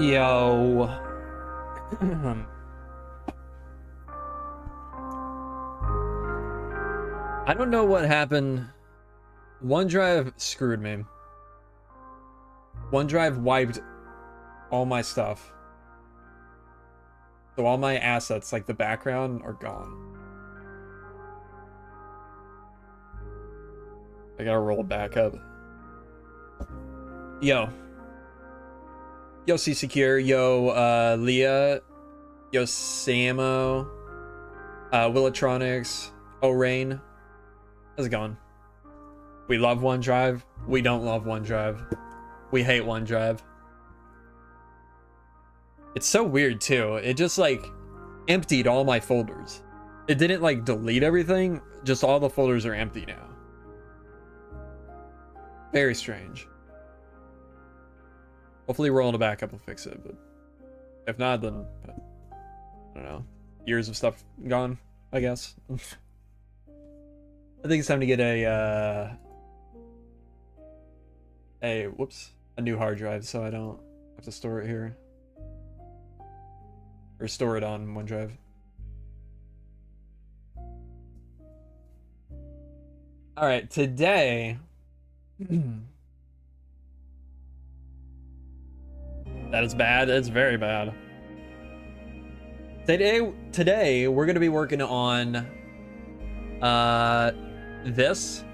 Yo. I don't know what happened. OneDrive screwed me. OneDrive wiped all my stuff. So all my assets, like the background, are gone. I gotta roll back up. Yo. Yo, C Secure. Yo, Leah. Yo, Samo. Willatronics. O'Rain. How's it going? We love OneDrive. We don't love OneDrive. We hate OneDrive. It's so weird too. It just like emptied all my folders. It didn't like delete everything. Just all the folders are empty now. Very strange. Hopefully rolling a backup will fix it, but if not, then I don't know. Years of stuff gone, I guess. I think it's time to get a new hard drive so I don't have to store it here. Or store it on OneDrive. Alright, today... That is bad. It's very bad. Today we're going to be working on this.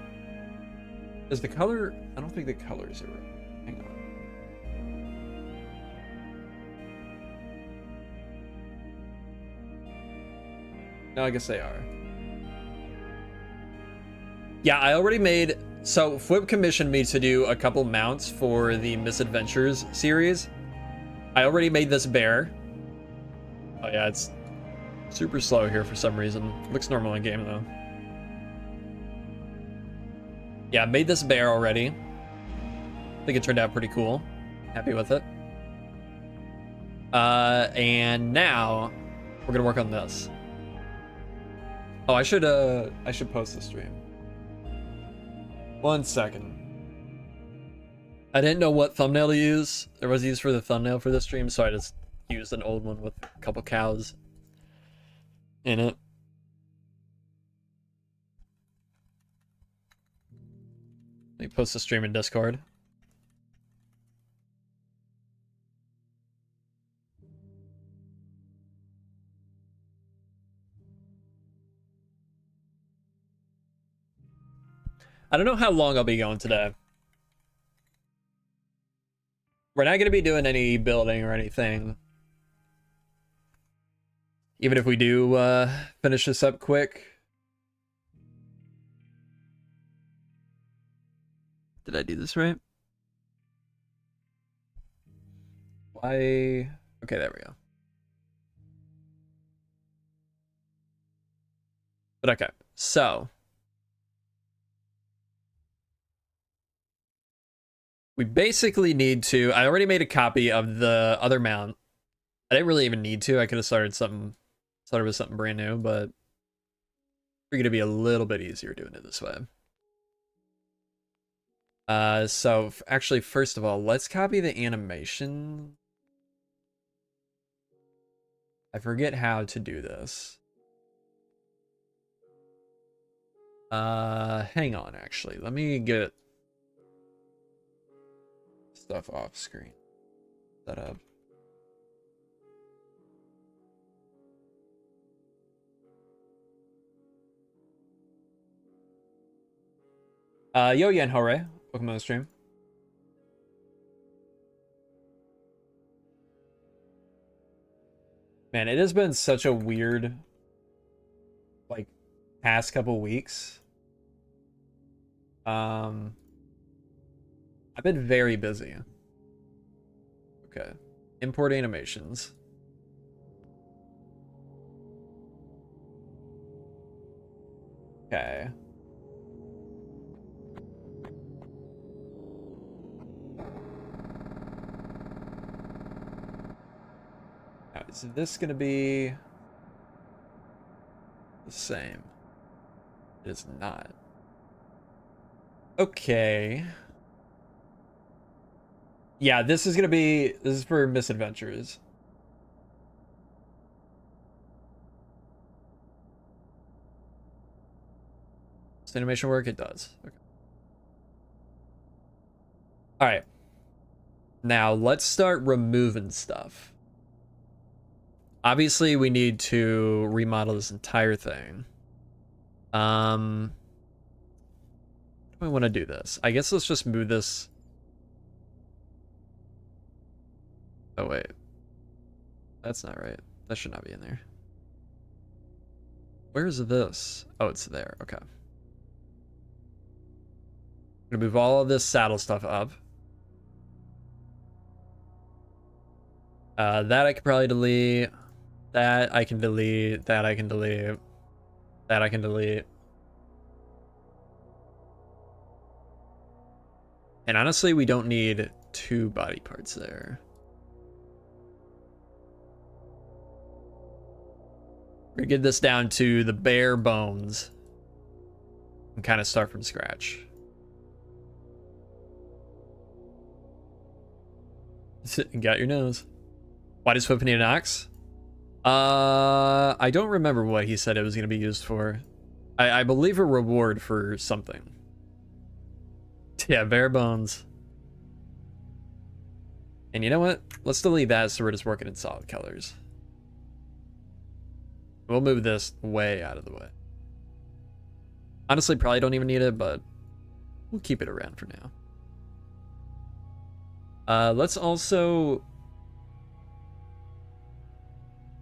Is the color? I don't think the colors are right. Hang on. No, I guess they are. Yeah, I already made... So, fWhip commissioned me to do a couple mounts for the Misadventures series. I already made this bear. Oh yeah, it's super slow here for some reason. Looks normal in game though. Yeah, I made this bear already. I think it turned out pretty cool. Happy with it. And now we're gonna work on this. Oh, I should post the stream. 1 second. I didn't know what thumbnail to use. There was used for the thumbnail for this stream, so I just used an old one with a couple cows in it. Let me post the stream in Discord. I don't know how long I'll be going today. We're not going to be doing any building or anything. Even if we do finish this up quick. Did I do this right? Why? Okay, there we go. But okay, so. We basically need to... I already made a copy of the other mount. I didn't really even need to. I could have started with something brand new, but we're going to be a little bit easier doing it this way. So actually, first of all, let's copy the animation. I forget how to do this. Hang on, actually. Let me get stuff off screen set up. Yo Yen Hore, welcome to the stream. Man, it has been such a weird like past couple weeks. I've been very busy. Okay. Import animations. Okay. Now, is this going to be the same? It is not. Okay. Yeah, this is for misadventures. Does animation work? It does. Okay. All right. Now let's start removing stuff. Obviously, we need to remodel this entire thing. How do I want to do this? I guess let's just move this. Oh, wait. That's not right. That should not be in there. Where is this? Oh, it's there. Okay. I'm gonna move all of this saddle stuff up. That I could probably delete. That I can delete. That I can delete. That I can delete. And honestly, we don't need 2 body parts there. We're gonna get this down to the bare bones and kind of start from scratch. Got your nose. Why does fWhip need an ox? I don't remember what he said it was going to be used for. I believe a reward for something. Yeah, bare bones. And you know what? Let's delete that so we're just working in solid colors. We'll move this way out of the way. Honestly, probably don't even need it, but we'll keep it around for now. Let's also...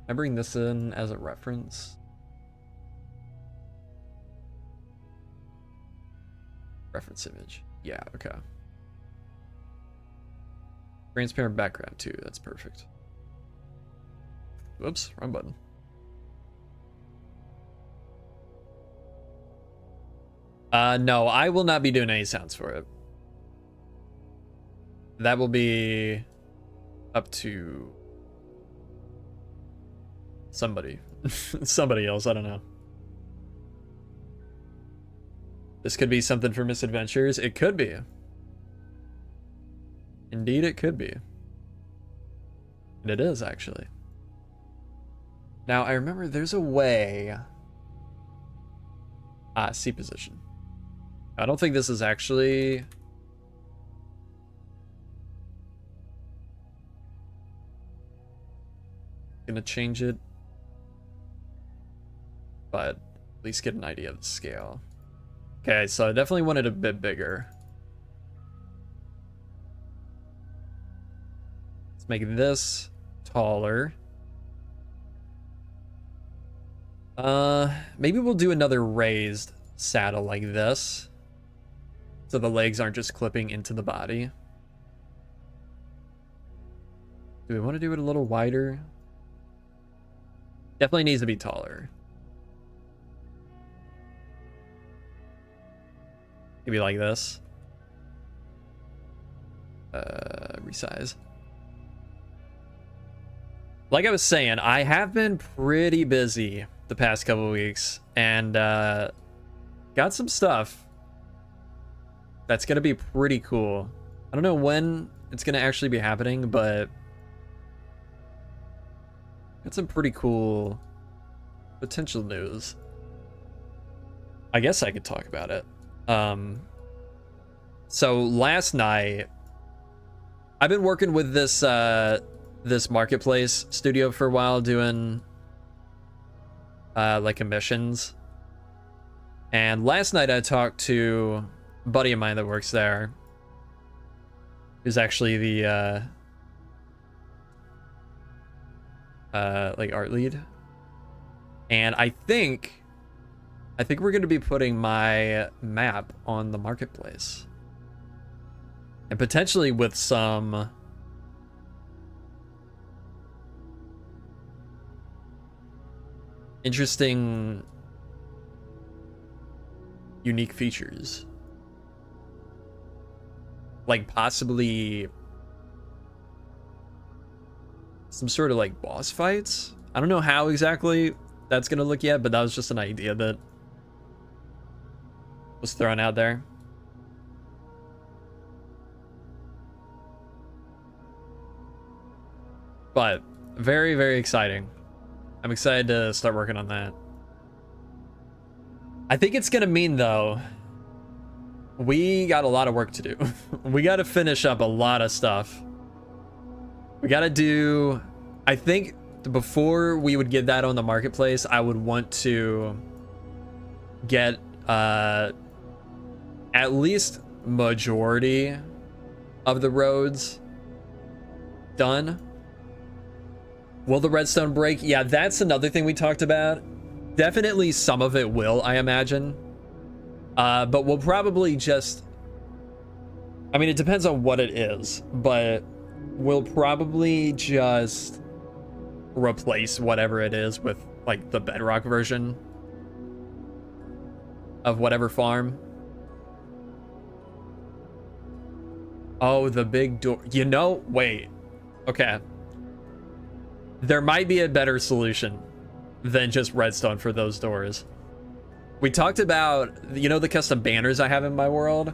I bring this in as a reference. Reference image. Yeah, okay. Transparent background too, that's perfect. Whoops, wrong button. No, I will not be doing any sounds for it. That will be up to somebody. Somebody else, I don't know. This could be something for misadventures. It could be. Indeed, it could be. And it is, actually. Now, I remember there's a way... C position. I don't think this is actually... gonna change it. But at least get an idea of the scale. Okay, so I definitely want it a bit bigger. Let's make this taller. Maybe we'll do another raised saddle like this, so the legs aren't just clipping into the body. Do we want to do it a little wider? Definitely needs to be taller. Maybe like this. Resize. Like I was saying, I have been pretty busy the past couple of weeks, and got some stuff that's gonna be pretty cool. I don't know when it's gonna actually be happening, but got some pretty cool potential news. I guess I could talk about it. So last night, I've been working with this this marketplace studio for a while, doing like commissions. And last night I talked to a buddy of mine that works there, who's actually the like art lead. And I think we're going to be putting my map on the marketplace, and potentially with some interesting, unique features, like possibly some sort of like boss fights. I don't know how exactly that's going to look yet, but that was just an idea that was thrown out there. But very, very exciting. I'm excited to start working on that. I think it's gonna mean, though, we got a lot of work to do. We got to finish up a lot of stuff. We got to do, I think before we would get that on the marketplace, I would want to get at least majority of the roads done. Will the redstone break? Yeah, that's another thing we talked about. Definitely some of it will, I imagine. But we'll probably just, I mean, it depends on what it is, but we'll probably just replace whatever it is with like the bedrock version of whatever farm. Oh, the big door. You know, wait. Okay. There might be a better solution than just redstone for those doors. We talked about, you know, the custom banners I have in my world?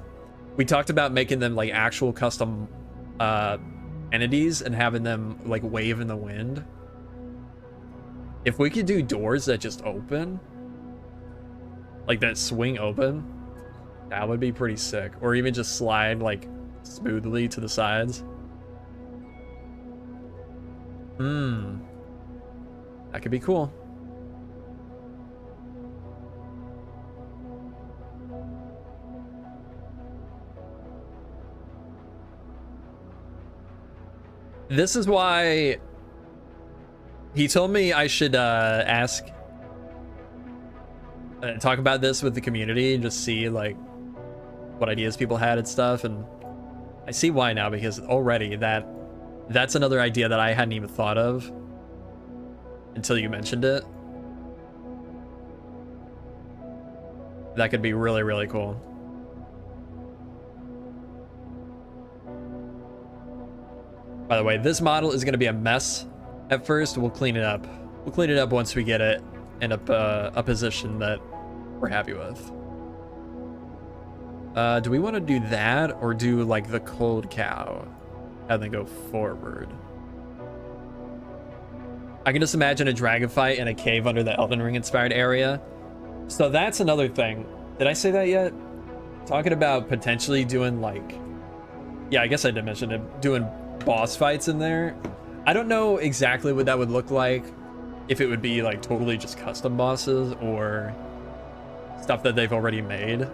We talked about making them like actual custom entities and having them like wave in the wind. If we could do doors that just open, like that swing open, that would be pretty sick. Or even just slide like smoothly to the sides. That could be cool. This is why he told me I should ask, talk about this with the community and just see like what ideas people had and stuff. And I see why now, because already that's another idea that I hadn't even thought of until you mentioned it. That could be really, really cool. By the way, this model is going to be a mess at first. We'll clean it up. We'll clean it up once we get it in a position that we're happy with. Do we want to do that or do like the cold cow and then go forward? I can just imagine a dragon fight in a cave under the Elden Ring inspired area. So that's another thing. Did I say that yet? Talking about potentially doing like, yeah, I guess I did mention it, doing boss fights in there. I don't know exactly what that would look like, if it would be like totally just custom bosses or stuff that they've already made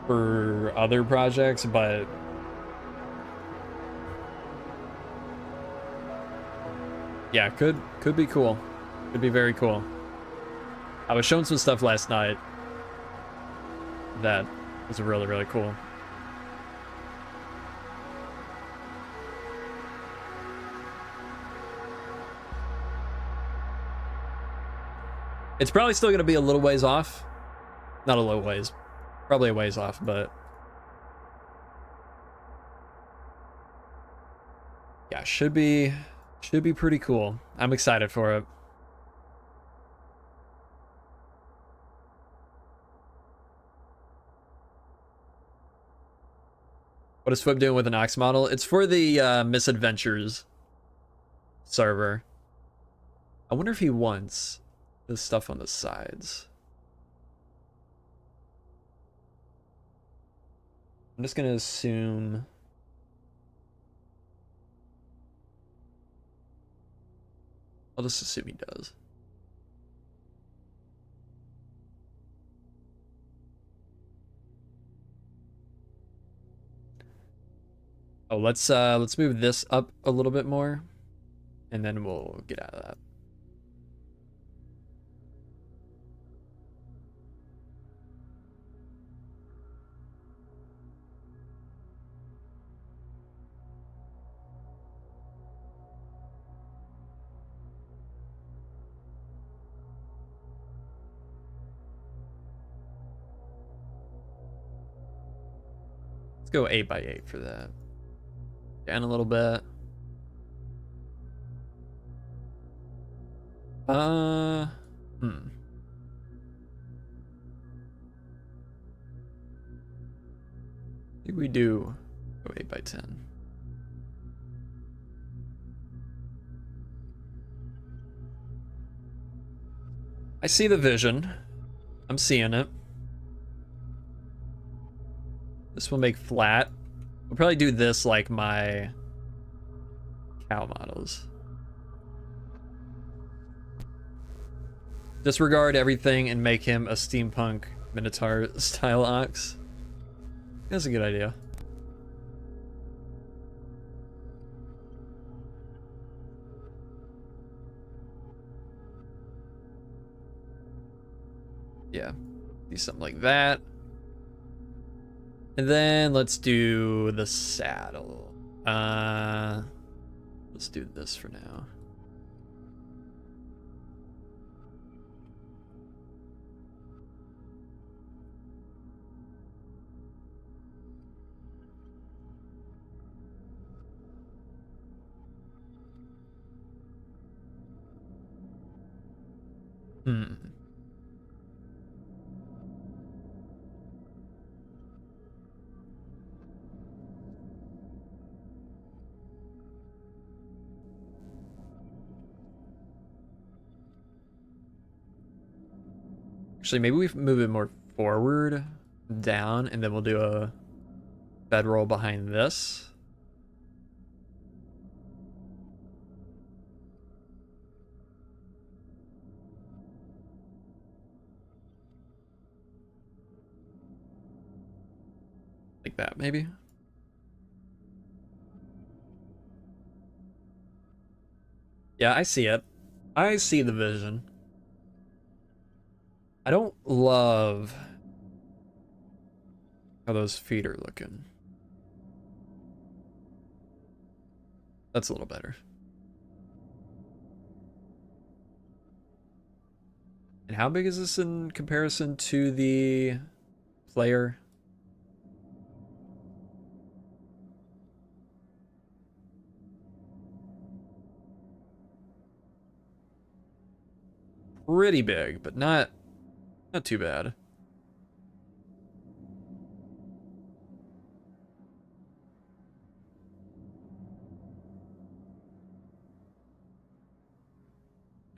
for other projects, but yeah, could be cool. Could be very cool. I was shown some stuff last night that was really, really cool. It's probably still going to be a little ways off. Not a little ways. Probably a ways off, but yeah, should be pretty cool. I'm excited for it. What is fWhip doing with an Ox model? It's for the Misadventures server. I wonder if he wants this stuff on the sides. I'm just gonna assume. I'll just assume he does. Oh, let's move this up a little bit more, and then we'll get out of that. Let's go 8x8 for that. Down a little bit. I think we do go 8x10. I see the vision. I'm seeing it. This will make flat. We'll probably do this like my cow models. Disregard everything and make him a steampunk Minotaur style ox. That's a good idea. Yeah, do something like that. And then let's do the saddle. Let's do this for now. Actually, maybe we move it more forward, down, and then we'll do a bedroll behind this. Like that, maybe. Yeah, I see it. I see the vision. I don't love how those feet are looking. That's a little better. And how big is this in comparison to the player? Pretty big, but not too bad.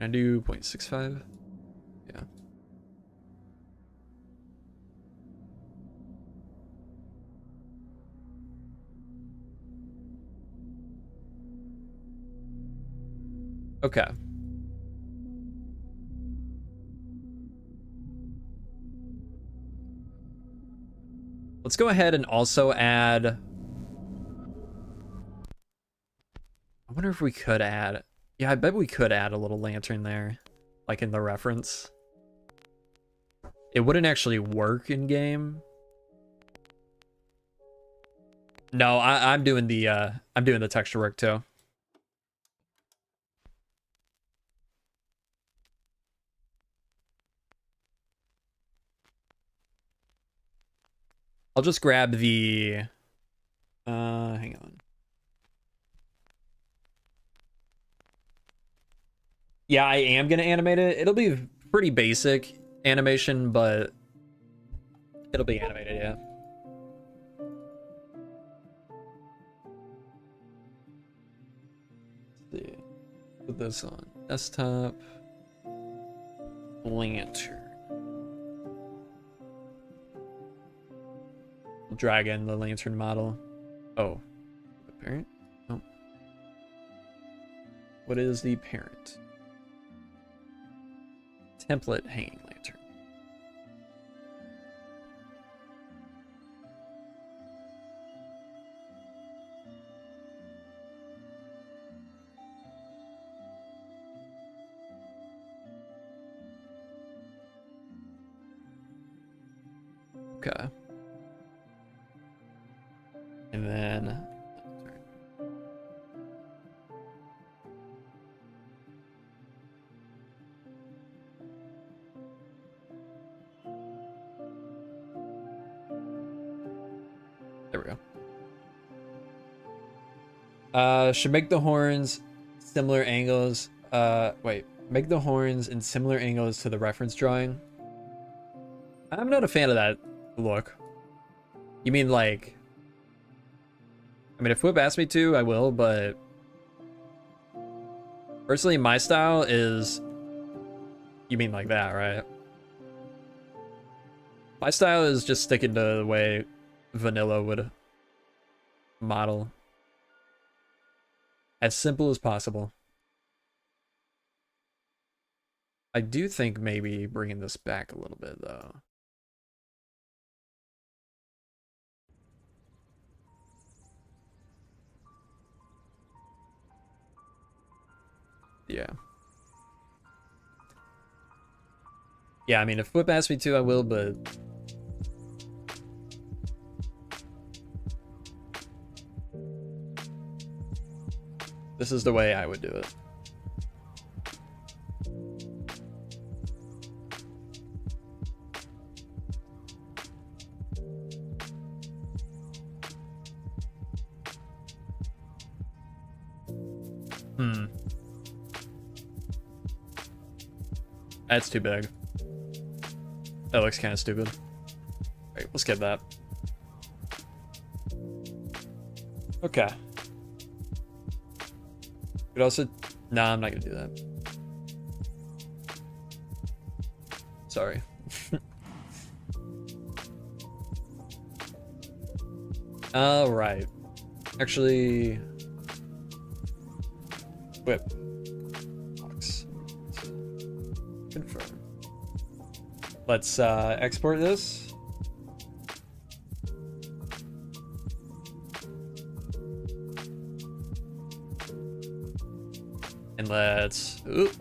Can I do 0.65? Yeah. Okay. Let's go ahead and also add... I wonder if we could add... Yeah, I bet we could add a little lantern there, like in the reference. It wouldn't actually work in game. No, I'm doing the texture work too. I'll just grab the hang on. Yeah, I am gonna animate it. It'll be pretty basic animation, but it'll be animated, yeah. Let's see. Put this on desktop. Lantern. We'll drag in the lantern model. Oh, the parent? Oh. What is the parent? Template hanging lantern. Okay. And then there we go. Should make the horns similar angles. Wait, make the horns in similar angles to the reference drawing. I'm not a fan of that look. You mean like... I mean, if fWhip asks me to, I will, but... Personally, my style is... You mean like that, right? My style is just sticking to the way vanilla would model. As simple as possible. I do think maybe bringing this back a little bit, though. Yeah. Yeah, I mean, if fWhip asks me to, I will, but... this is the way I would do it. That's too big. That looks kind of stupid. Alright, we'll skip that. Okay. Could also... nah, I'm not gonna do that. Sorry. Alright. Actually... whip. Box. Confirm. Let's export this. And let's... oop.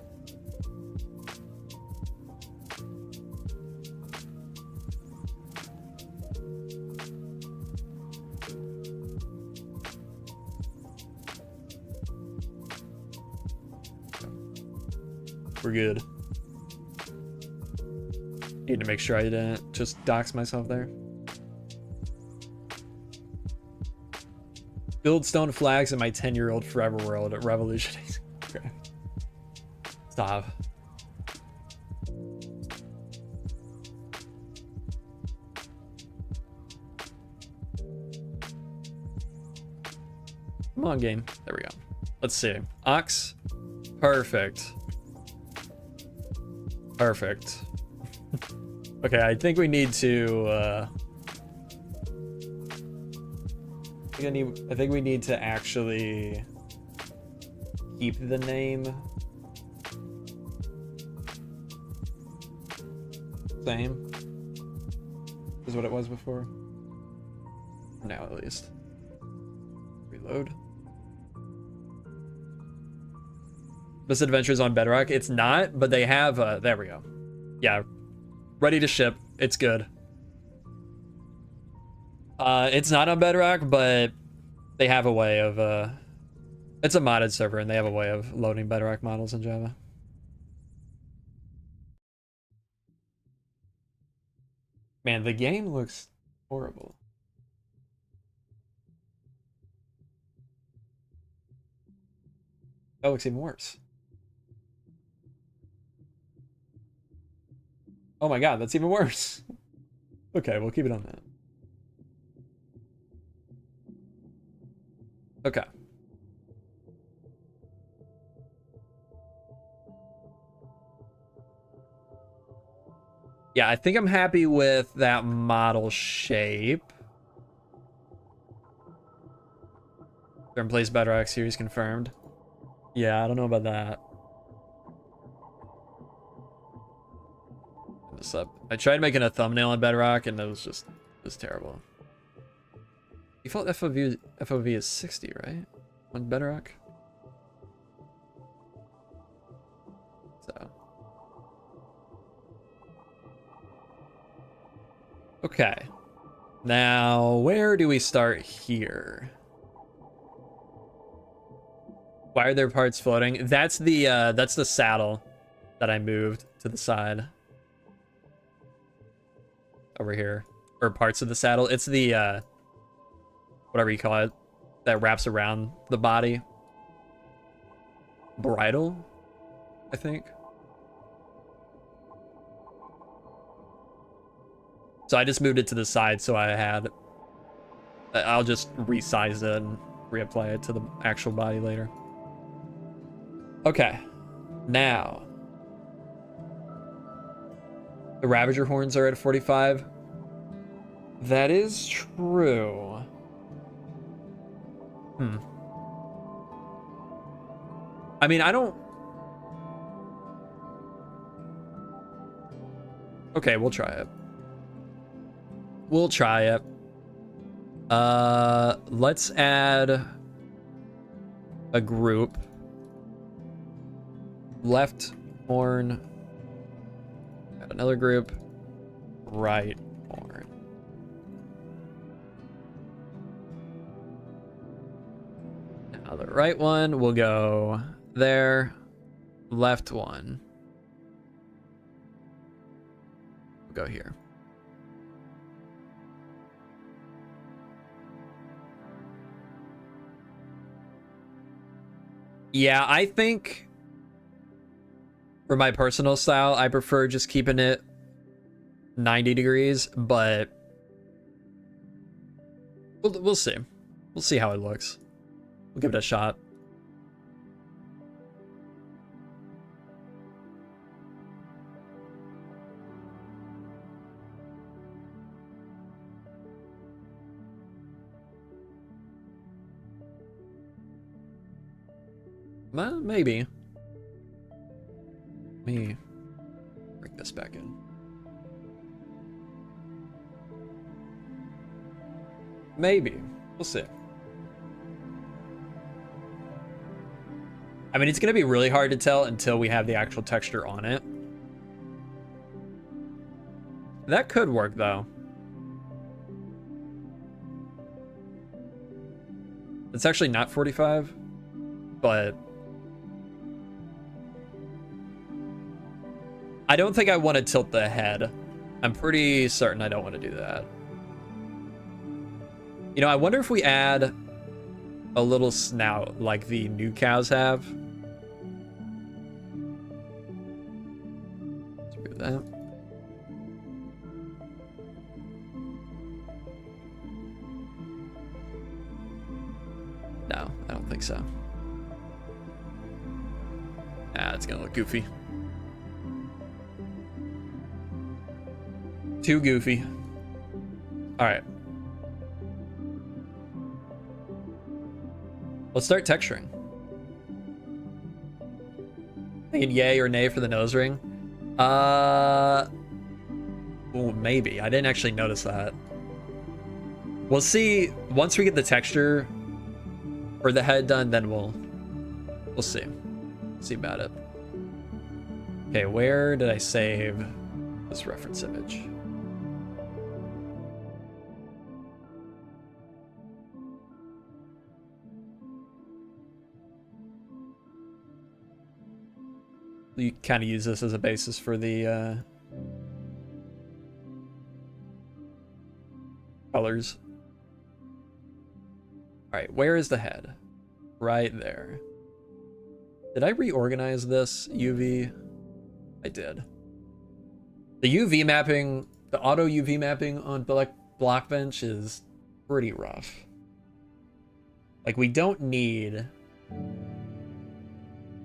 We're good. Need to make sure I didn't just dox myself there. Build stone flags in my 10-year-old forever world at revolutionizing. Okay. Stop. Come on, game. There we go. Let's see. Ox. Perfect. Perfect. Okay, I think we need to I think we need to actually keep the name same as what it was before. For now, at least. Reload. Misadventures on Bedrock. It's not, but they have there we go. Yeah. Ready to ship. It's good. It's not on Bedrock, but they have a way of it's a modded server and they have a way of loading Bedrock models in Java. Man, the game looks horrible. That looks even worse. Oh my god, that's even worse. Okay, we'll keep it on that. Okay. Yeah, I think I'm happy with that model shape. Turn place Bedrock series confirmed. Yeah, I don't know about that. This up. I tried making a thumbnail on Bedrock and it was terrible. Default FOV is 60, right? On Bedrock. So. Okay. Now, where do we start here? Why are there parts floating? That's the saddle that I moved to the side. Over here. Or parts of the saddle. It's the whatever you call it, that wraps around the body. Bridle, I think. So I just moved it to the side so I'll just resize it and reapply it to the actual body later. Okay, now The Ravager horns are at 45. That is true. I mean, I don't... Okay, we'll try it. We'll try it. Let's add a group. Left horn. Add another group. Right horn. Now the right one will go there. Left one. We'll go here. Yeah, I think for my personal style, I prefer just keeping it 90 degrees, but we'll see. We'll see how it looks. We'll give it a shot. Well, maybe. Let me bring this back in. Maybe. We'll see. I mean, it's going to be really hard to tell until we have the actual texture on it. That could work, though. It's actually not 45, but I don't think I want to tilt the head. I'm pretty certain I don't want to do that. You know, I wonder if we add a little snout like the new cows have. Let's do that. No, I don't think so. Ah, it's gonna look goofy. Too goofy. All right. Let's start texturing. Thinking yay or nay for the nose ring? Oh, maybe. I didn't actually notice that. We'll see once we get the texture for the head done, then we'll see. See about it. Okay, where did I save this reference image? You kind of use this as a basis for the colors. All right, where is the head? Right there. Did I reorganize this UV? I did. The UV mapping, the auto UV mapping on Blockbench is pretty rough. Like, we don't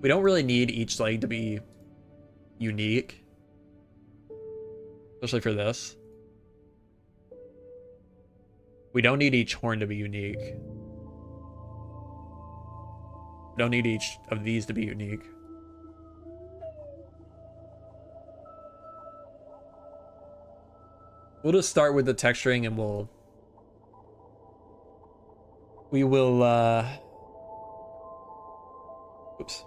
really need each leg to be unique, especially for this. We don't need each horn to be unique. We don't need each of these to be unique. We'll just start with the texturing and we will oops.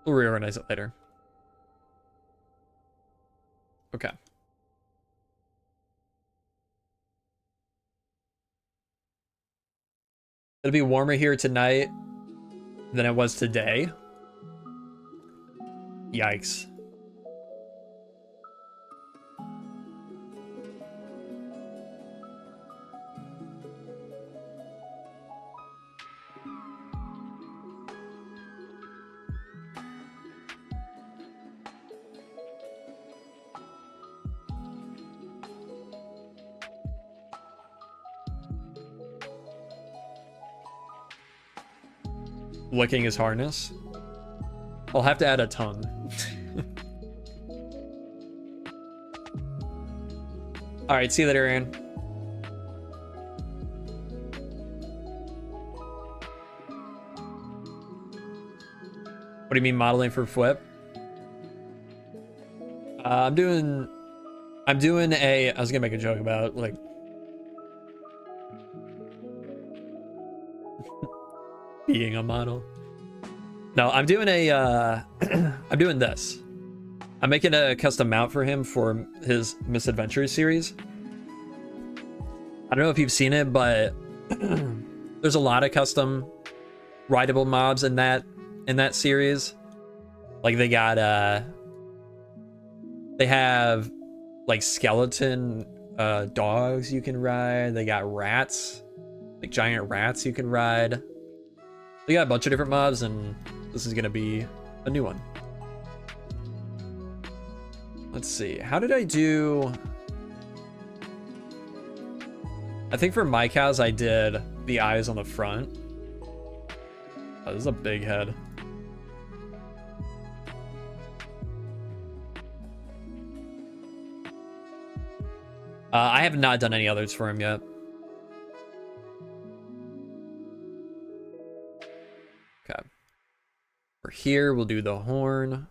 We'll reorganize it later. Okay. It'll be warmer here tonight than it was today. Yikes. Licking his harness. I'll have to add a tongue. All right, see you later, Aaron. What do you mean modeling for fWhip? I'm doing a, I was gonna make a joke about like being a model. No, I'm doing a, I'm doing this. I'm making a custom mount for him for his Misadventures series. I don't know if you've seen it, but there's a lot of custom rideable mobs in that series. Like they got they have like skeleton dogs you can ride. They got rats, like giant rats you can ride. They got a bunch of different mobs, and this is gonna be a new one. Let's see, how did I do? I think for my cows I did the eyes on the front. Oh, this is a big head. I have not done any others for him yet. Okay. For here, we'll do the horn.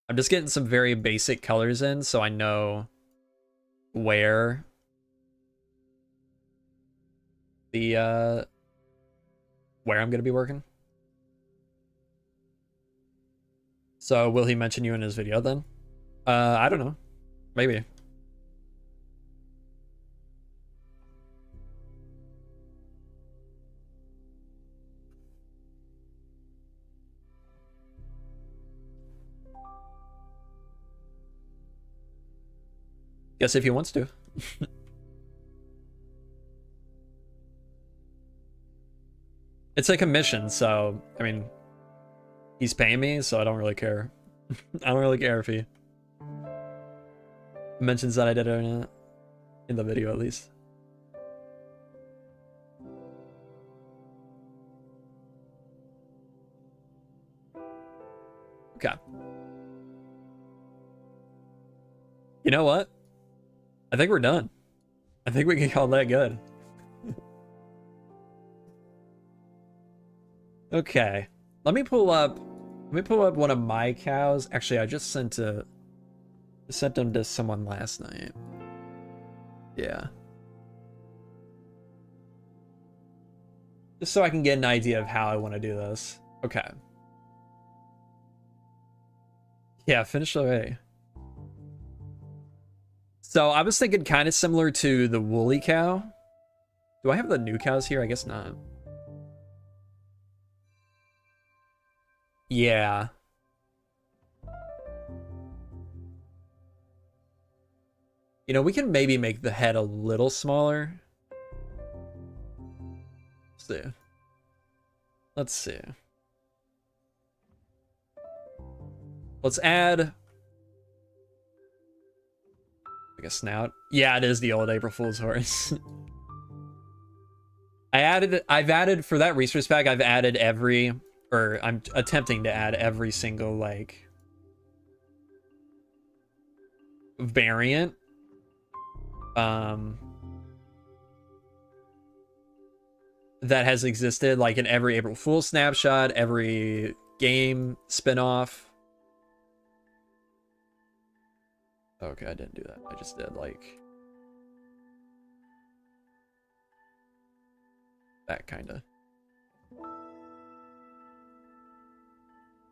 I'm just getting some very basic colors in so I know where the where I'm gonna be working. So will he mention you in his video then? I don't know. Maybe. Guess if he wants to. It's a commission, so I mean, he's paying me, so I don't really care. I don't really care if he mentions that I did it or not, in the video at least. Okay. You know what? I think we're done. I think we can call that good. Okay. Let me pull up one of my cows. Actually, I just sent them to someone last night. Yeah. Just so I can get an idea of how I want to do this. Okay. Yeah, finished already. So I was thinking kind of similar to the woolly cow. Do I have the new cows here? I guess not. Yeah. You know, we can maybe make the head a little smaller. Let's see. Let's see. Let's add like a snout. Yeah, it is the old April Fool's horse. I've added for that resource pack, I've added every, or I'm attempting to add every single like variant. That has existed like in every April Fool's snapshot, every game spinoff. Okay, I didn't do that. I just did like that kind of.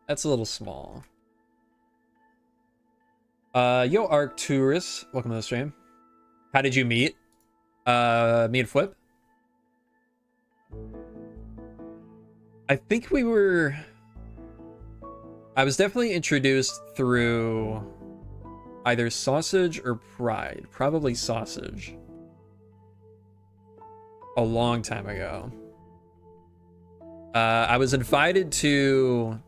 That's a little small. Yo, Arcturus, welcome to the stream. How did you meet? Me and fWhip? I think I was definitely introduced through either Sausage or Pride. Probably Sausage. A long time ago. I was invited to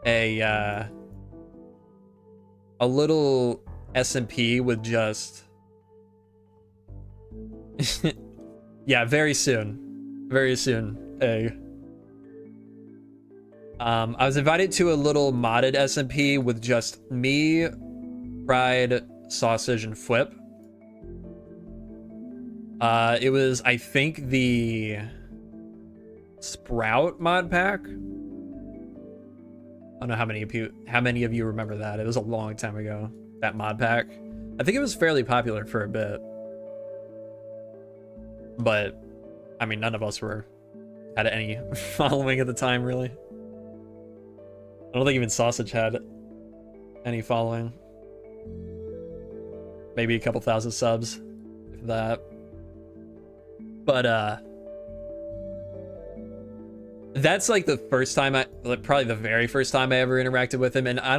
a little SMP with just yeah, very soon. Very soon. I was invited to a little modded SMP with just me, fried sausage, and fWhip. It was, I think, the Sprout mod pack. I don't know how many of you remember that. It was a long time ago, that mod pack. I think it was fairly popular for a bit. But I mean, none of us had any following at the time, really. I don't think even Sausage had any following. Maybe a couple thousand subs, if that. But that's like the first time probably the very first time I ever interacted with him, and I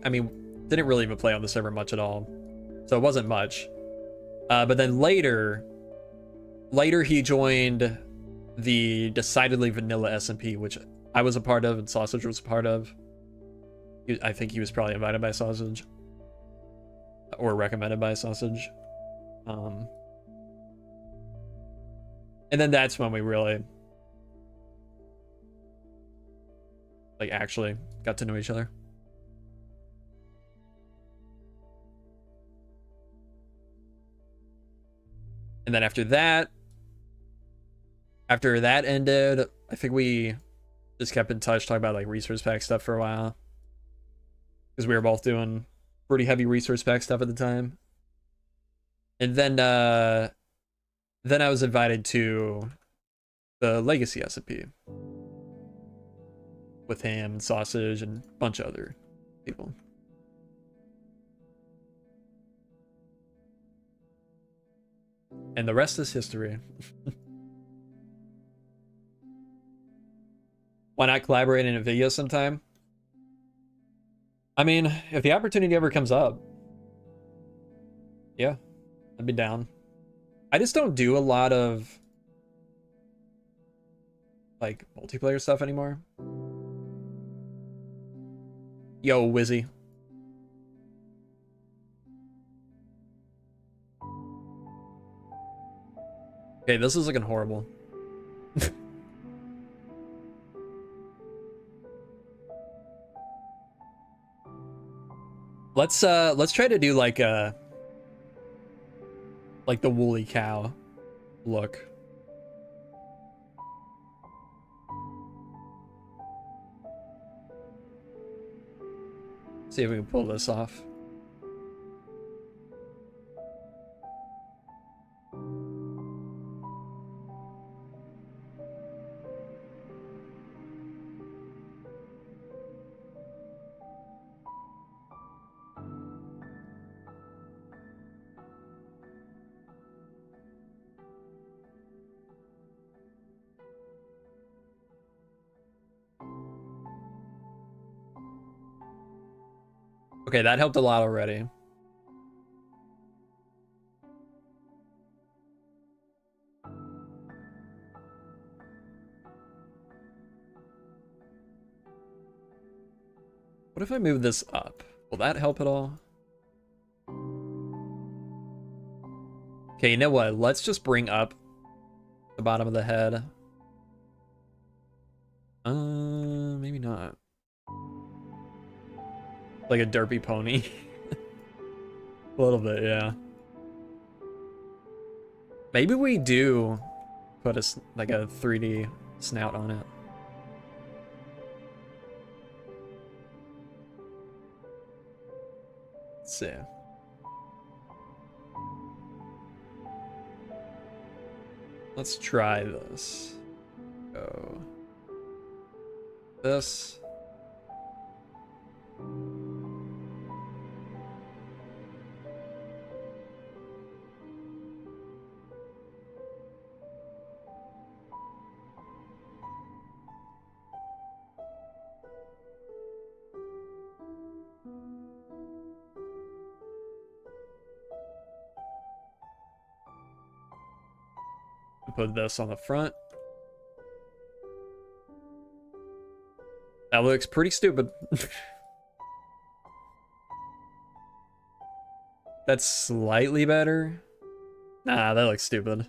mean, didn't really even play on the server much at all, so it wasn't much. But then later he joined the decidedly vanilla SMP, which I was a part of and Sausage was a part of. I think he was probably invited by Sausage or recommended by Sausage. And then that's when we really like actually got to know each other. And then after that ended, I think we just kept in touch, talking about like resource pack stuff for a while, because we were both doing pretty heavy resource pack stuff at the time. And then I was invited to the Legacy SMP with him and Sausage and a bunch of other people. And the rest is history. Why not collaborate in a video sometime? I mean, if the opportunity ever comes up, yeah, I'd be down. I just don't do a lot of like multiplayer stuff anymore. Yo, Wizzy. Okay, this is looking horrible. Let's try to do like the woolly cow look. See if we can pull this off. Okay, that helped a lot already. What if I move this up? Will that help at all? Okay, you know what? Let's just bring up the bottom of the head. Maybe not. Like a derpy pony. A little bit, yeah. Maybe we do put like a 3D snout on it. Let's see. Let's try this. Go. This. Put this on the front. That looks pretty stupid. That's slightly better. Nah, that looks stupid.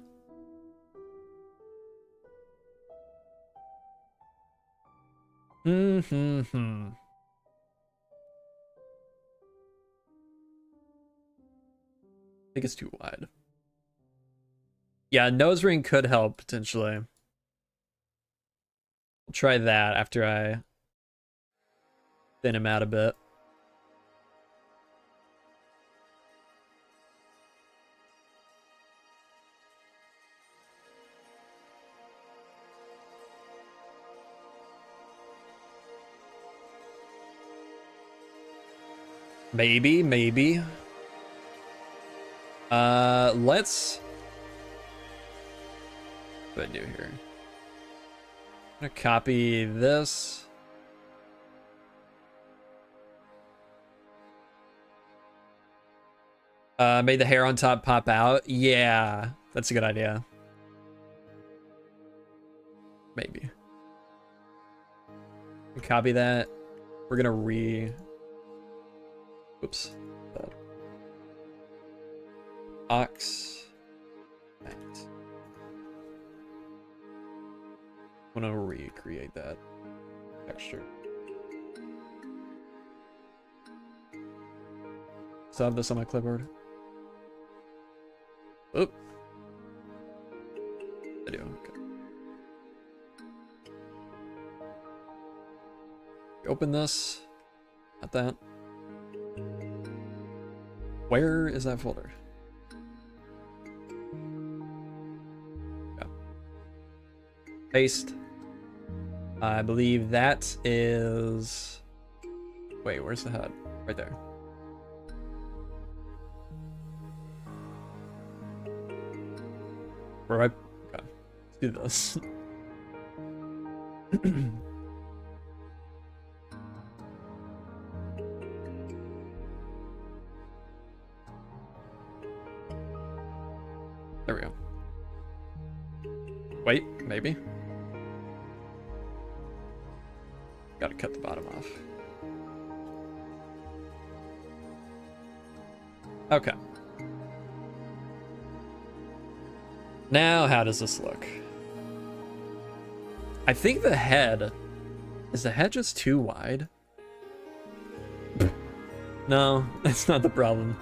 Hmm. I think it's too wide. Yeah, nose ring could help potentially. We'll try that after I thin him out a bit. Maybe. Let's. What do I do here? I'm gonna copy this. Made the hair on top pop out. Yeah, that's a good idea. Maybe. Copy that. We're gonna oops. Ox. Right. I'm gonna recreate that texture. So I have this on my clipboard. Oop. Video. Okay. Open this. Not that. Where is that folder? Yeah. Paste. I believe that is. Wait, where's the head? Right there. Right. Okay. Let's do this. There we go. Wait, maybe. Gotta cut the bottom off. Okay. Now, how does this look? I think the head... Is the head just too wide? No, that's not the problem.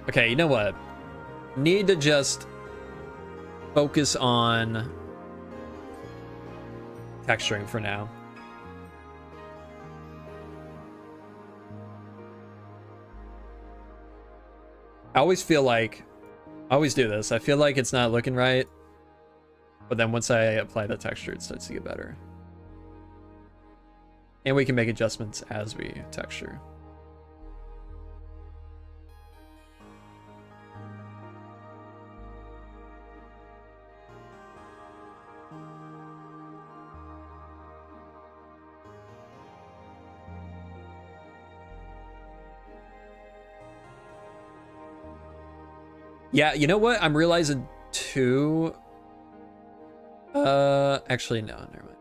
Okay, you know what? Need to just focus on texturing for now. I always feel like, I always do this. I feel like it's not looking right, but then once I apply the texture, it starts to get better. And we can make adjustments as we texture. Yeah, you know what? I'm realizing too. Actually, no, never mind.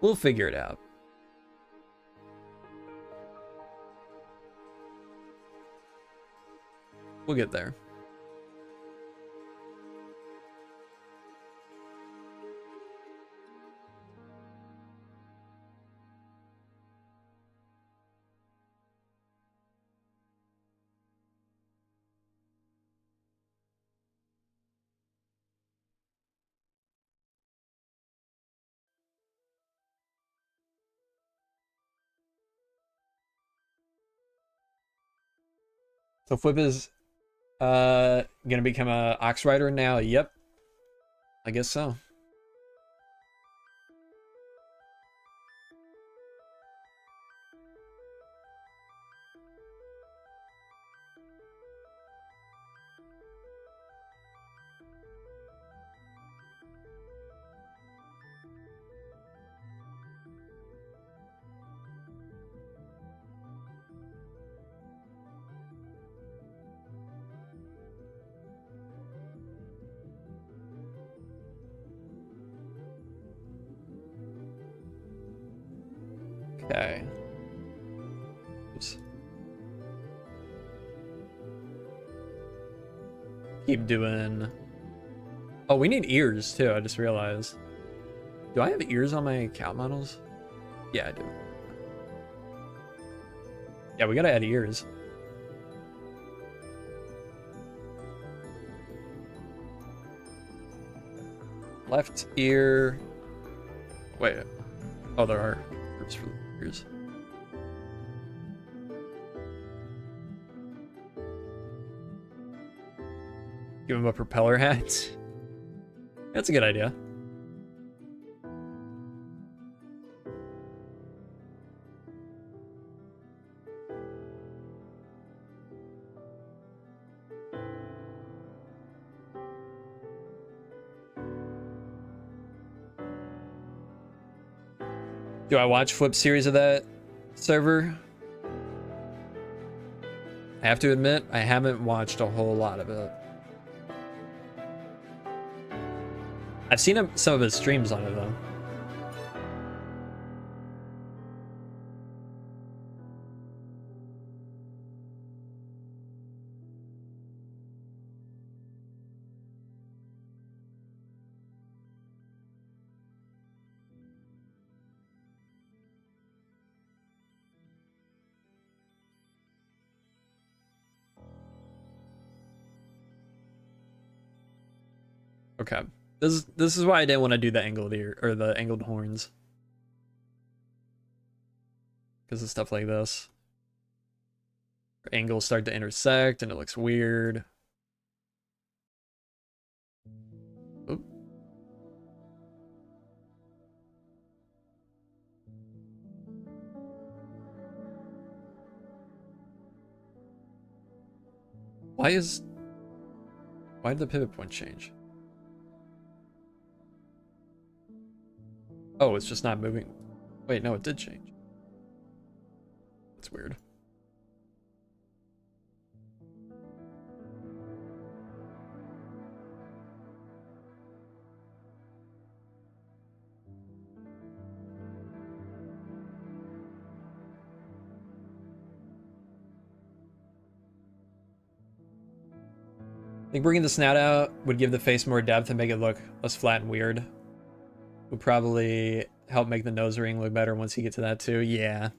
We'll figure it out. We'll get there. So fWhip is gonna become a Ox Rider now. Yep. I guess so. Okay. Oops. Keep doing... Oh, we need ears too, I just realized. Do I have ears on my cow models? Yeah, I do. Yeah, we gotta add ears. Left ear. Wait. Oh, there are groups for ears. Give him a propeller hat. That's a good idea. Do I watch fWhip series of that server? I have to admit, I haven't watched a whole lot of it. I've seen some of his streams on it though. Okay. This is why I didn't want to do the angled ear or the angled horns. Because of stuff like this. Angles start to intersect and it looks weird. Oop. Why did the pivot point change? Oh, it's just not moving. Wait, no, it did change. That's weird. I think bringing the snout out would give the face more depth and make it look less flat and weird. Would probably help make the nose ring look better once you get to that too. Yeah.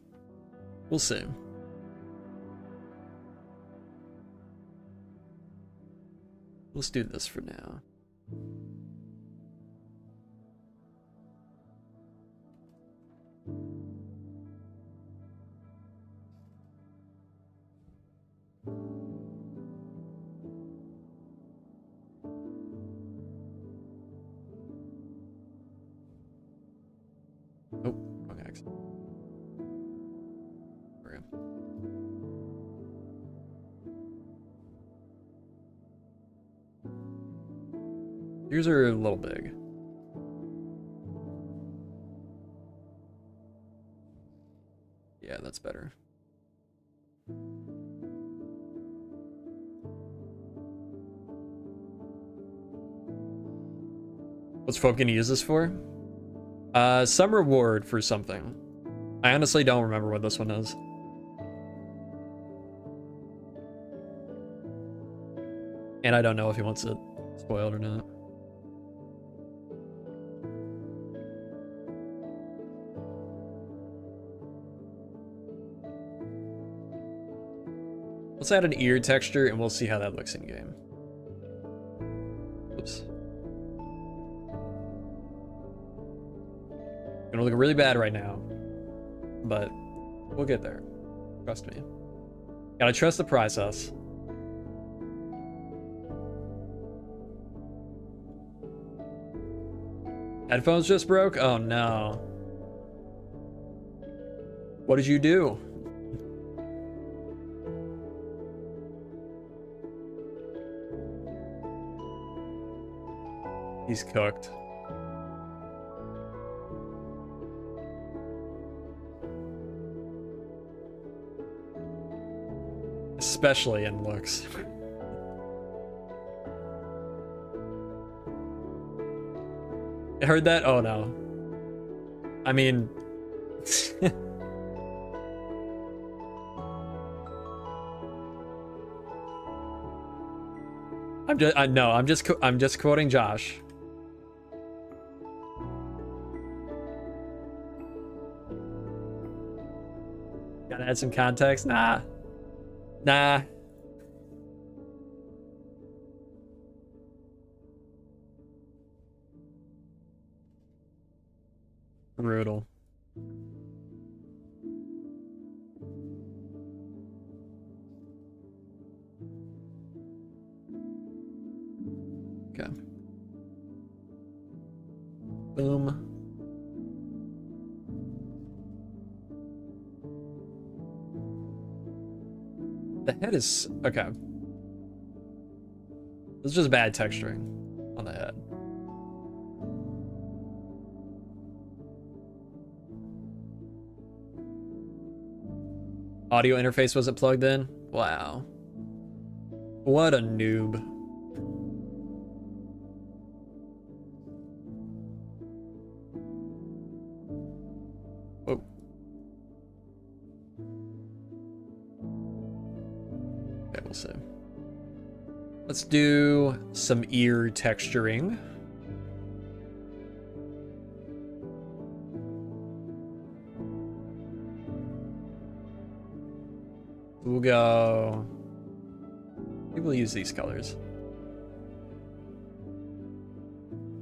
We'll see. Let's do this for now. Oh, wrong axis. Okay. Ears are a little big. Yeah, that's better. What's folk gonna use this for? Some reward for something. I honestly don't remember what this one is. And I don't know if he wants it spoiled or not. Let's add an ear texture and we'll see how that looks in game. Oops. Gonna look really bad right now, but we'll get there. Trust me. Gotta trust the process. Headphones just broke? Oh no. What did you do? He's cooked. Especially in looks. You heard that? Oh no. I mean, I'm just quoting Josh. Gotta add some context. Nah. Brutal. Okay. Boom. The head is okay. It's just bad texturing on the head. Audio interface wasn't plugged in? Wow. What a noob. Whoa. Okay, we'll see. Let's do some ear texturing. We'll go... People use these colors.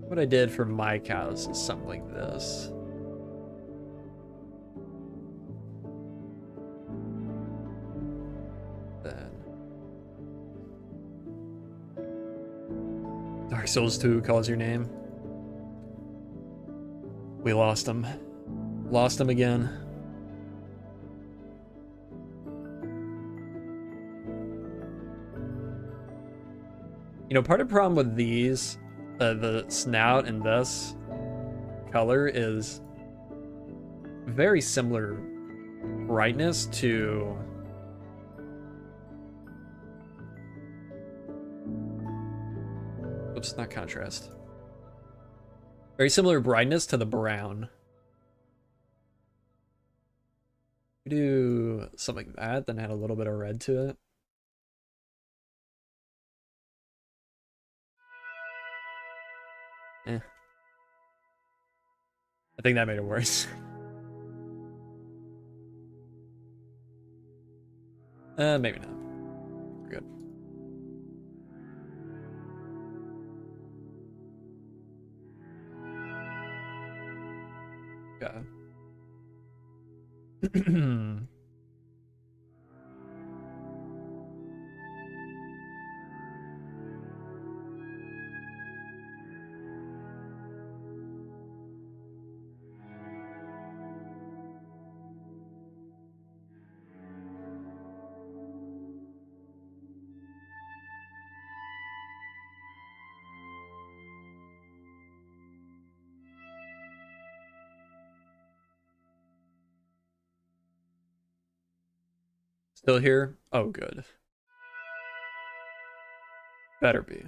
What I did for my cows is something like this. Then... Dark Souls 2 calls your name. We lost him. Lost him again. You know, part of the problem with these, the snout and this color is very similar brightness to oops, not contrast. Very similar brightness to the brown. We do something like that, then add a little bit of red to it. Eh. I think that made it worse. Maybe not. We're good. Okay. Still here? Oh, good. Better be.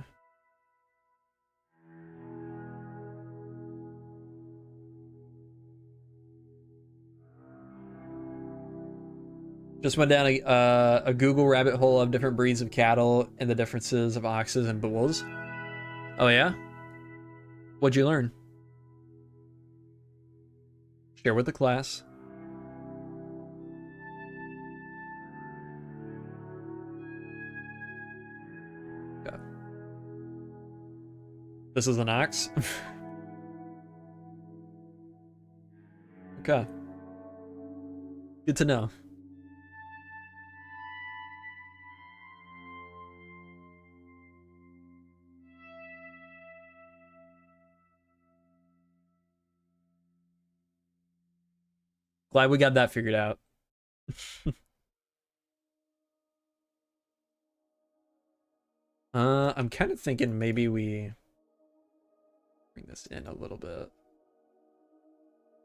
Just went down a Google rabbit hole of different breeds of cattle and the differences of oxes and bulls. Oh yeah? What'd you learn? Share with the class. Okay. This is an ox? Okay. Good to know. Glad we got that figured out. I'm kind of thinking maybe we bring this in a little bit.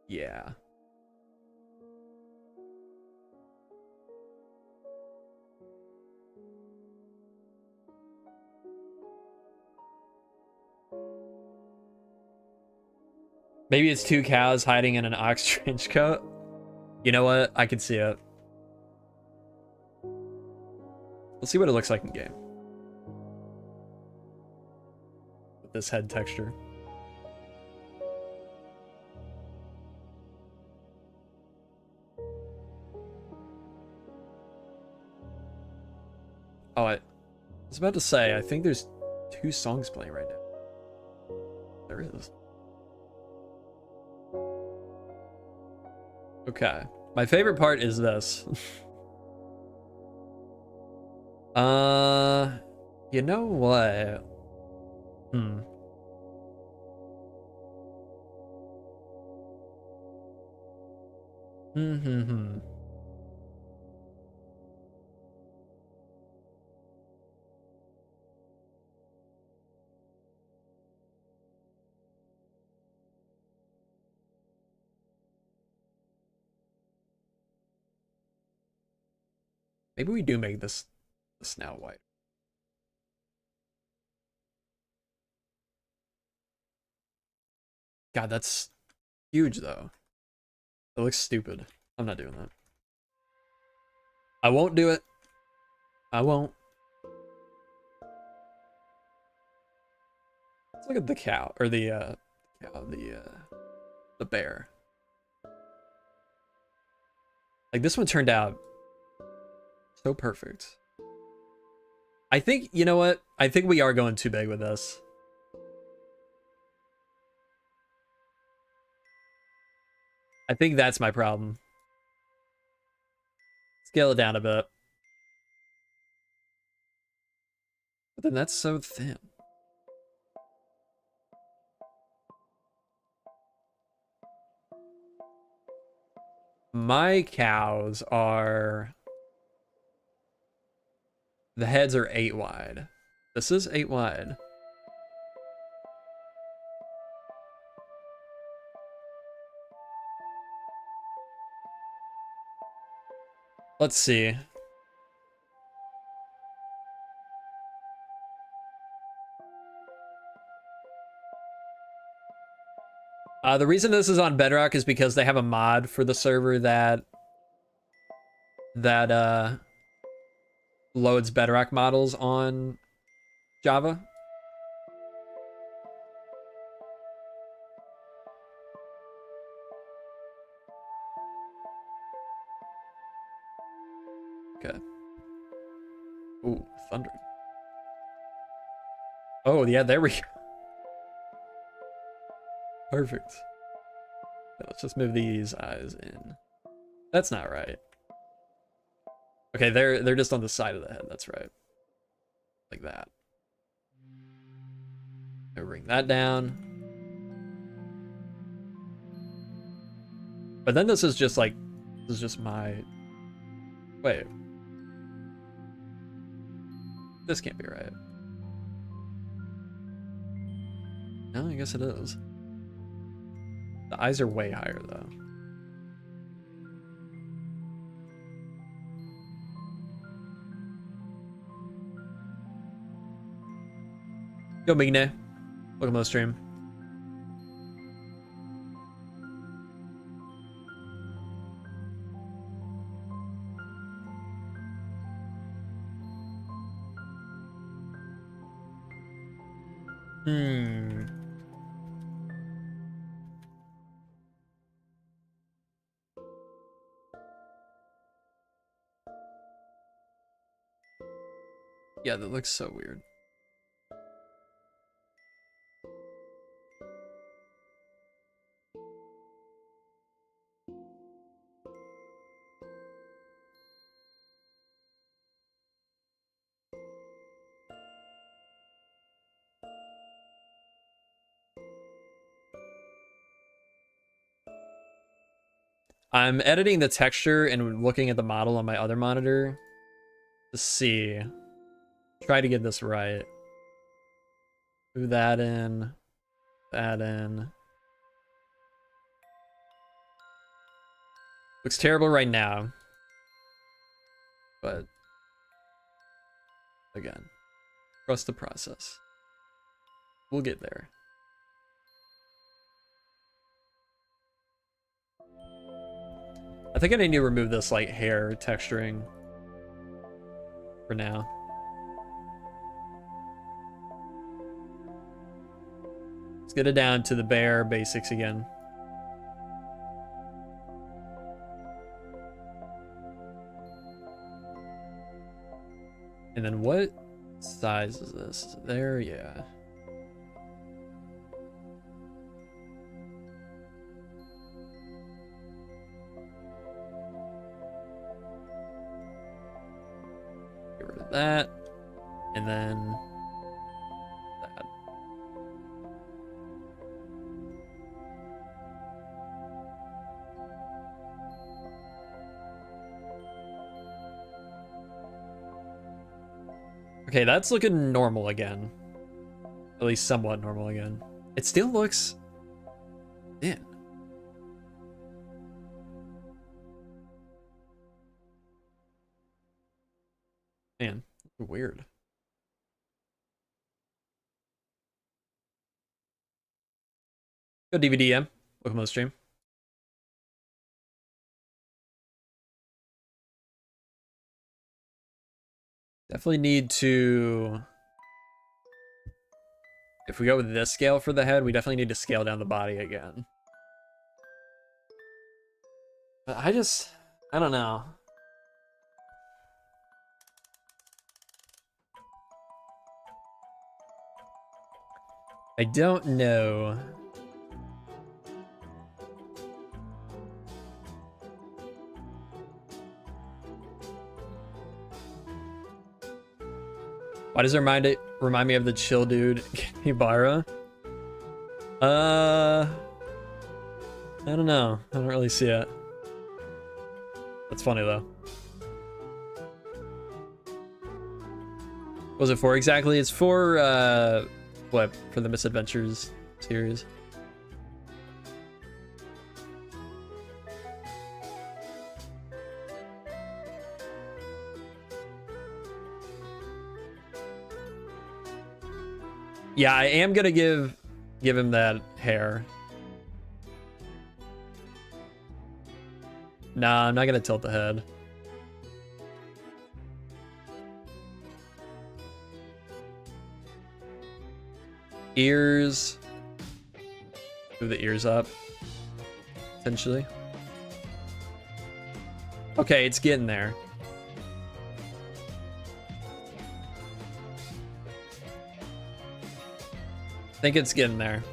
Yeah. Maybe it's two cows hiding in an ox trench coat. You know what? I can see it. Let's see what it looks like in game. this head texture. Oh, I was about to say, I think there's 2 songs playing right now. There is. Okay. My favorite part is this. You know what? Maybe we do make this now white. God, that's huge though. It looks stupid. I'm not doing that. I won't do it. I won't. Let's look at the cow or the bear. Like this one turned out so perfect. I think, you know what? I think we are going too big with this. I think that's my problem. Scale it down a bit. But then that's so thin. My cows are... The heads are 8 wide. This is 8 wide. Let's see. The reason this is on Bedrock is because they have a mod for the server that loads Bedrock models on Java. Okay. Ooh, thunder. Oh, yeah, there we go. Perfect. Okay, let's just move these eyes in. That's not right. Okay, they're just on the side of the head. That's right. Like that. I'll bring that down. But then this is just like, this is just my... Wait. This can't be right. No, I guess it is. The eyes are way higher though. Yo, Migne. Welcome to the stream. Yeah, that looks so weird. I'm editing the texture and looking at the model on my other monitor to see. Try to get this right. Move that in. That in. Looks terrible right now. But again, trust the process. We'll get there. I think I need to remove this like hair texturing for now. Let's get it down to the bare basics again. And then what size is this? There, yeah. Get rid of that. And then that. Okay, that's looking normal again. At least somewhat normal again. It still looks thin. Man, weird. Go DVDM. Welcome to the stream. Definitely need to... If we go with this scale for the head, we definitely need to scale down the body again. But I don't know. I don't know. Why does it remind me of the chill dude Hibara? I don't know. I don't really see it. That's funny though. What was it for exactly? It's for fWhip, for the Misadventures series. Yeah, I am gonna give him that hair. Nah, I'm not gonna tilt the head. Ears. Move the ears up. Essentially. Okay, it's getting there. I think it's getting there.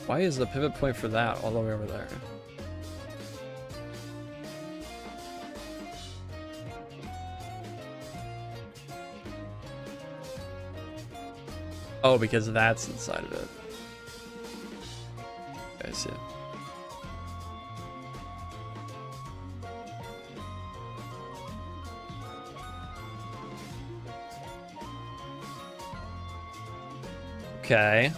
Why is the pivot point for that all the way over there? Oh, because that's inside of it. Okay, I see it. Okay.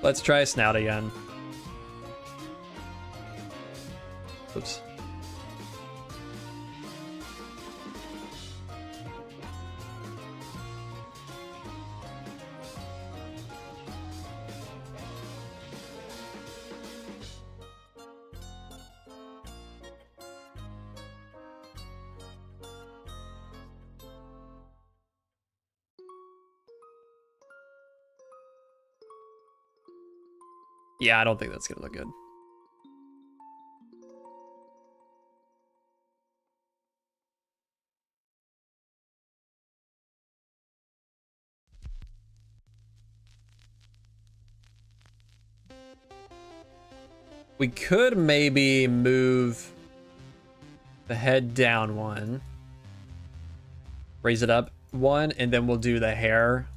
Let's try snout again. Oops. Yeah, I don't think that's gonna look good. We could maybe move the head down one, raise it up one, and then we'll do the hair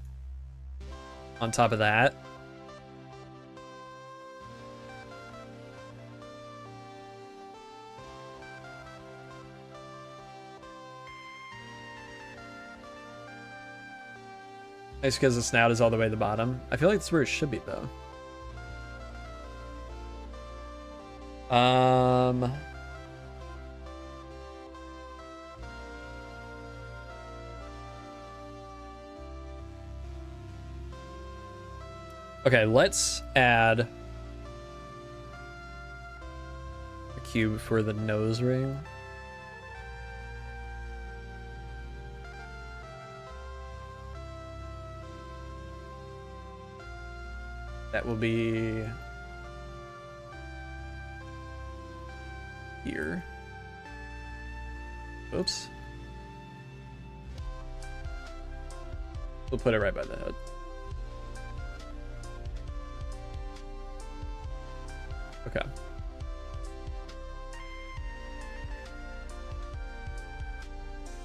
on top of that. Nice, because the snout is all the way at the bottom. I feel like that's where it should be, though. Okay, let's add a cube for the nose ring. That will be here. Oops. We'll put it right by the head. Okay.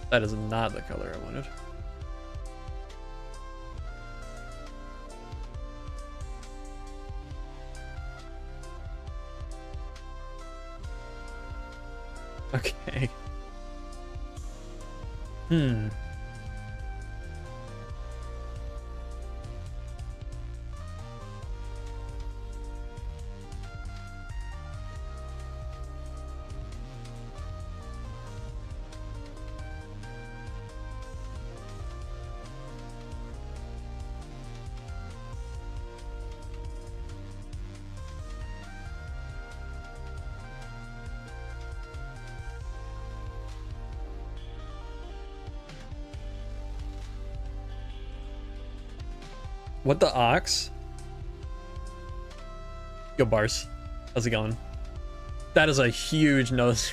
That is not the color I wanted. Okay. What the ox? Yo, Bars. How's it going? That is a huge nose.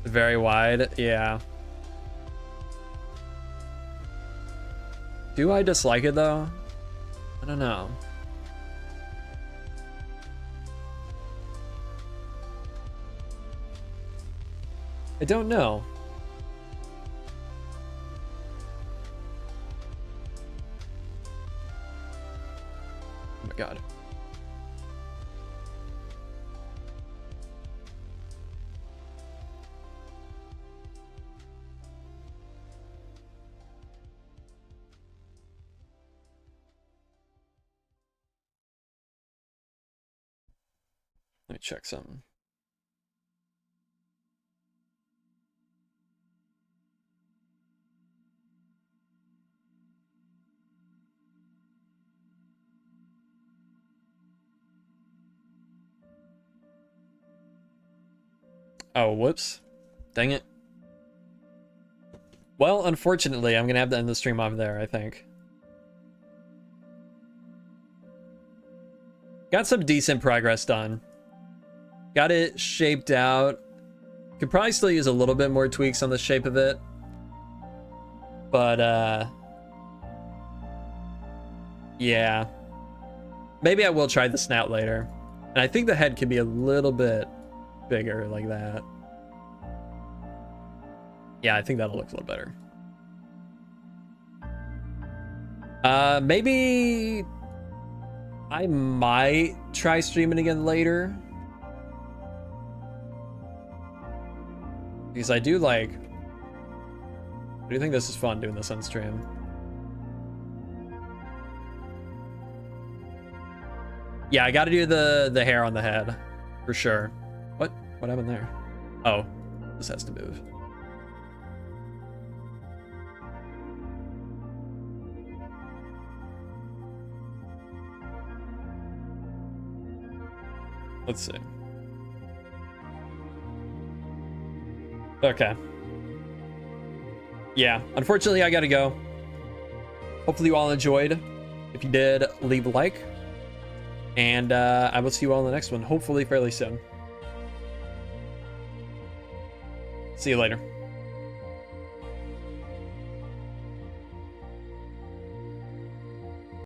Very wide, yeah. Do I dislike it though? I don't know. I don't know. Oh my god. Let me check something. Oh, whoops. Dang it. Well, unfortunately, I'm gonna have to end the stream off there, I think. Got some decent progress done. Got it shaped out. Could probably still use a little bit more tweaks on the shape of it. But, yeah. Maybe I will try the snout later. And I think the head could be a little bit bigger like that. Yeah, I think that'll look a little better. Maybe I might try streaming again later. Because I do think this is fun doing this on stream. Yeah, I gotta do the hair on the head for sure. What happened there? Oh, this has to move. Let's see. Okay. Yeah, unfortunately I gotta go. Hopefully you all enjoyed. If you did, leave a like. And I will see you all in the next one, hopefully fairly soon. See you later.